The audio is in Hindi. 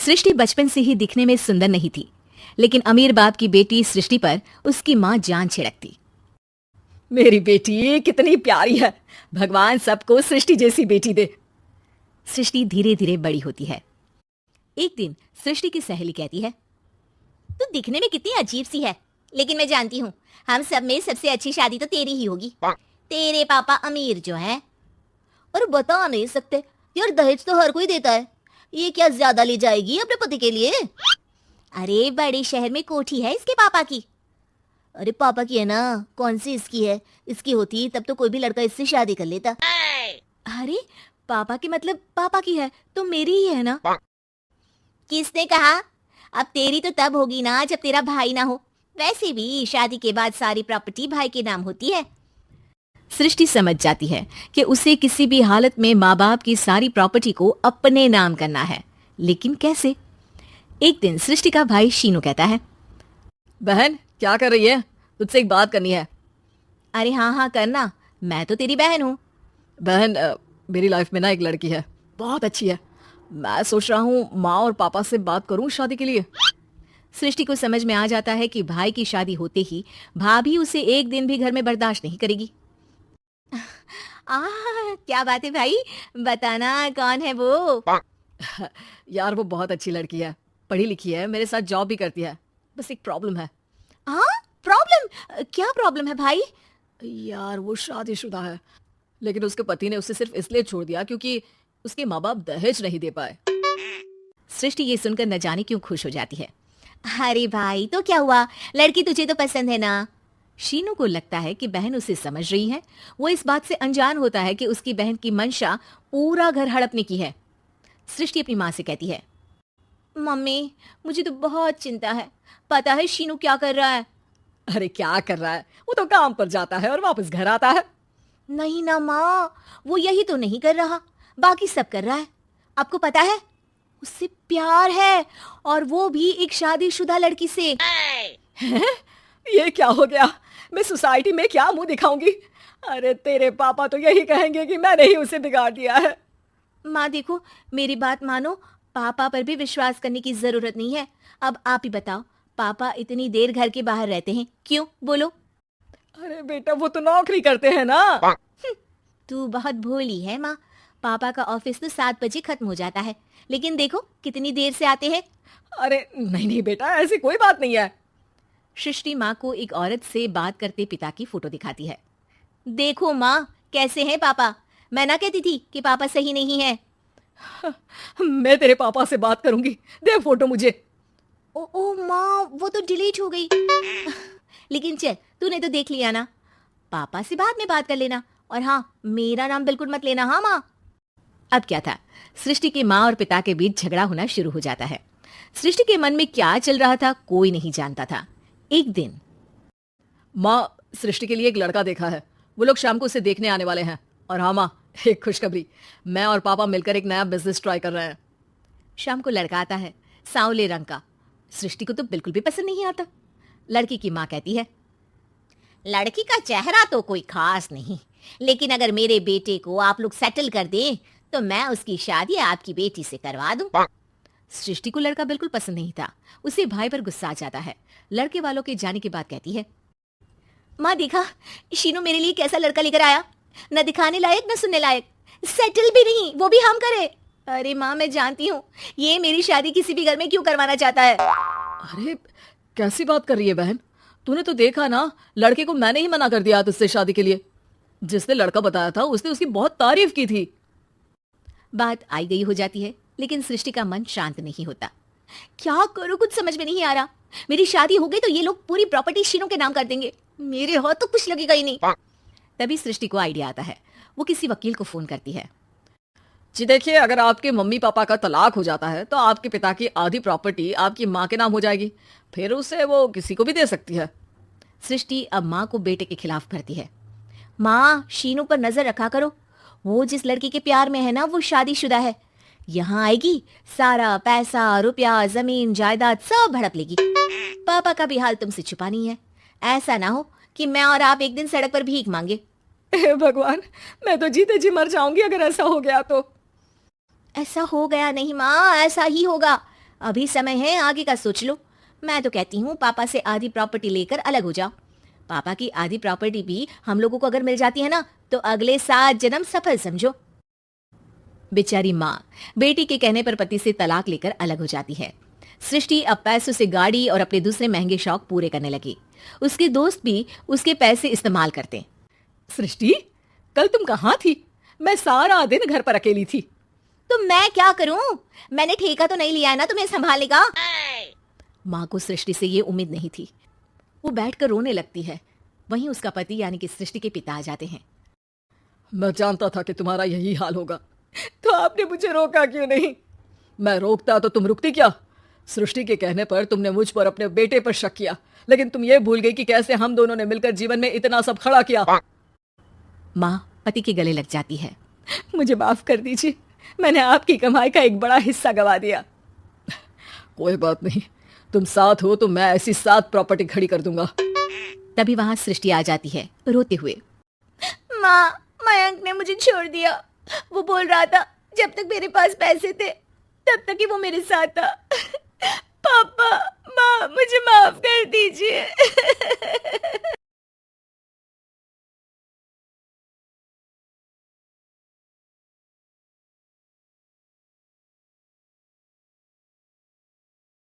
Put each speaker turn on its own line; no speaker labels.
सृष्टि बचपन से ही दिखने में सुंदर नहीं थी, लेकिन अमीर बाप की बेटी सृष्टि पर उसकी माँ जान छिड़कती।
मेरी बेटी कितनी प्यारी है, भगवान सबको सृष्टि जैसी बेटी दे।
सृष्टि धीरे धीरे बड़ी होती है। एक दिन सृष्टि की सहेली कहती है,
तू दिखने में कितनी अजीब सी है, लेकिन मैं जानती हूँ हम सब में सबसे अच्छी शादी तो तेरी ही होगी। तेरे पापा अमीर जो है। और बता नहीं सकते यार, दहेज तो हर कोई देता है, ये क्या ज्यादा ले जाएगी अपने पति के लिए? अरे बड़े शहर में कोठी है इसके पापा की। अरे पापा की है ना, कौन सी इसकी है? इसकी होती तब तो कोई भी लड़का इससे शादी कर लेता।
अरे पापा की मतलब पापा की है तो मेरी ही है ना।
किसने कहा? अब तेरी तो तब होगी ना जब तेरा भाई ना हो। वैसे भी शादी के बाद सारी प्रॉपर्टी भाई के नाम होती है।
सृष्टि समझ जाती है कि उसे किसी भी हालत में माँ बाप की सारी प्रॉपर्टी को अपने नाम करना है, लेकिन कैसे? एक दिन सृष्टि का भाई शीनू कहता है,
बहन क्या कर रही है? तुझसे एक बात करनी है।
अरे हाँ हाँ करना, मैं तो तेरी बहन हूँ।
बहन मेरी लाइफ में ना एक लड़की है, बहुत अच्छी है। मैं सोच रहा हूँ माँ और पापा से बात करूँ शादी के लिए।
सृष्टि को समझ में आ जाता है कि भाई की शादी होते ही भाभी उसे एक दिन भी घर में बर्दाश्त नहीं करेगी।
क्या बात है भाई, बताना कौन है वो?
यार वो बहुत अच्छी लड़की है, पढ़ी लिखी है, मेरे साथ जॉब भी करती है। बस एक प्रॉब्लम है।
हाँ प्रॉब्लम? क्या प्रॉब्लम है भाई?
यार वो शादीशुदा है, लेकिन उसके पति ने उसे सिर्फ इसलिए छोड़ दिया क्योंकि उसके माँ बाप दहेज नहीं दे पाए।
सृष्टि ये सुनकर न जाने क्यों खुश हो जाती है।
अरे भाई तो क्या हुआ, लड़की तुझे तो पसंद है ना?
शीनू को लगता है कि बहन उसे समझ रही है। वो इस बात से अनजान होता है कि उसकी बहन की मंशा पूरा घर हड़पने की है। सृष्टि अपनी माँ से कहती है,
मम्मी मुझे तो बहुत चिंता है, पता है शीनू क्या कर रहा है?
अरे क्या कर रहा है, वो तो काम पर जाता है और वापस घर आता है।
नहीं ना माँ, वो यही तो नहीं कर रहा, बाकी सब कर रहा है। आपको पता है उससे प्यार है, और वो भी एक शादीशुदा लड़की से।
ये क्या हो गया? मैं सोसाइटी में क्या मुंह दिखाऊंगी? अरे तेरे पापा तो यही कहेंगे कि मैंने ही उसे बिगाड़ दिया है।
माँ देखो मेरी बात मानो, पापा पर भी विश्वास करने की जरूरत नहीं है। अब आप ही बताओ, पापा इतनी देर घर के बाहर रहते हैं क्यों, बोलो?
अरे बेटा वो तो नौकरी करते हैं ना।
तू बहुत भोली है माँ, पापा का ऑफिस तो 7 बजे खत्म हो जाता है, लेकिन देखो कितनी देर से आते हैं।
अरे नहीं नहीं बेटा, ऐसी कोई बात नहीं है।
सृष्टि माँ को एक औरत से बात करते पिता की फोटो दिखाती है।
देखो माँ कैसे हैं पापा, मैं ना कहती थी कि पापा सही नहीं है।
मैं तेरे पापा से बात करूंगी, दे फोटो मुझे।
ओ माँ वो तो डिलीट हो गई। लेकिन चल तूने तो देख लिया ना, पापा से बाद में बात कर लेना, और हाँ मेरा नाम बिल्कुल मत लेना। हाँ माँ।
अब क्या था, सृष्टि के माँ और पिता के बीच झगड़ा होना शुरू हो जाता है। सृष्टि के मन में क्या चल रहा था कोई नहीं जानता था। एक दिन,
माँ सृष्टि के लिए एक लड़का देखा है, वो लोग शाम को उसे देखने आने वाले हैं। और हाँ माँ एक खुशखबरी, मैं और पापा मिलकर एक नया बिजनेस ट्राई कर रहे हैं।
शाम को लड़का आता है, सांवले रंग का। सृष्टि को तो बिल्कुल भी पसंद नहीं आता। लड़की की माँ कहती है,
लड़की का चेहरा तो कोई खास नहीं, लेकिन अगर मेरे बेटे को आप लोग सेटल कर दें तो मैं उसकी शादी आपकी बेटी से करवा दूं।
सृष्टि को लड़का बिल्कुल पसंद नहीं था। उसे भाई पर गुस्सा आ जाता है। लड़के वालों के जाने के बाद कहती है,
माँ देखा शीनू मेरे लिए कैसा लड़का लेकर आया, न दिखाने लायक न सुनने लायक, सेटल भी नहीं, वो भी हम करे। अरे माँ मैं जानती हूँ ये मेरी शादी किसी भी घर में क्यों करवाना चाहता है।
अरे कैसी बात कर रही है बहन, तूने तो देखा ना, लड़के को मैंने ही मना कर दिया तुझसे शादी के लिए। जिसने लड़का बताया था उसने उसकी बहुत तारीफ की थी।
बात आई गई हो जाती है, लेकिन सृष्टि का मन शांत नहीं होता।
क्या करूं कुछ समझ में नहीं आ रहा। मेरी शादी हो गई तो ये लोग पूरी प्रॉपर्टी शीनू के नाम कर देंगे, मेरे हाथ तो कुछ लगेगा ही नहीं।
तभी सृष्टि को आइडिया आता है। वो किसी वकील को फोन करती है।
जी देखिए, अगर आपके मम्मी पापा का तलाक हो जाता है तो आपके पिता की आधी प्रॉपर्टी आपकी माँ के नाम हो जाएगी, फिर उसे वो किसी को भी दे सकती है।
सृष्टि अब माँ को बेटे के खिलाफ भरती है।
माँ शीनू पर नजर रखा करो, वो जिस लड़की के प्यार में है ना वो शादीशुदा है। यहाँ आएगी सारा पैसा रुपया जमीन जायदाद सब हड़प लेगी। पापा का भी हाल तुमसे छुपा नहीं है, ऐसा ना हो कि मैं और आप एक दिन सड़क पर भीख मांगे।
भगवान, मैं तो जीते जी मर जाऊंगी अगर ऐसा हो गया तो।
ऐसा हो गया नहीं माँ, ऐसा ही होगा। अभी समय है, आगे का सोच लो। मैं तो कहती हूँ पापा से आधी प्रॉपर्टी लेकर अलग हो जाओ। पापा की आधी प्रॉपर्टी भी हम लोगों को अगर मिल जाती है ना, तो अगले 7 जन्म सफल समझो।
बेचारी माँ बेटी के कहने पर पति से तलाक लेकर अलग हो जाती है। सृष्टि अब पैसों से गाड़ी और अपने दूसरे महंगे शौक पूरे करने लगी। उसके दोस्त भी उसके पैसे इस्तेमाल करते।
सृष्टि, कल तुम कहाँ थी? मैं सारा दिन घर पर अकेली थी।
तो मैं क्या करूं? मैंने ठेका तो नहीं लिया है ना तुम्हें संभालने का।
माँ को सृष्टि से ये उम्मीद नहीं थी। वो बैठकर रोने लगती है। वहीं उसका पति यानी कि सृष्टि के पिता आ जाते हैं।
मैं जानता था कि तुम्हारा यही हाल होगा, तो आपने मुझे रोका क्यों नहीं? मैं रोकता तो तुम रुकती क्या? सृष्टि के कहने पर तुमने मुझ पर अपने बेटे पर शक किया, लेकिन तुम ये भूल गई कि कैसे हम दोनों ने मिलकर जीवन में इतना सब खड़ा किया।
माँ पति के गले लग जाती है।
मुझे माफ कर दीजिए, मैंने आपकी कमाई का एक बड़ा हिस्सा गवा दिया। कोई बात नहीं, तुम साथ हो तो मैं ऐसी 7 प्रॉपर्टी खड़ी कर दूंगा।
तभी वहां सृष्टि आ जाती है रोते हुए।
माँ, मयंक ने मुझे छोड़ दिया। वो बोल रहा था जब तक मेरे पास पैसे थे तब तक ही वो मेरे साथ था। पापा, माँ, मुझे माफ कर दीजिए।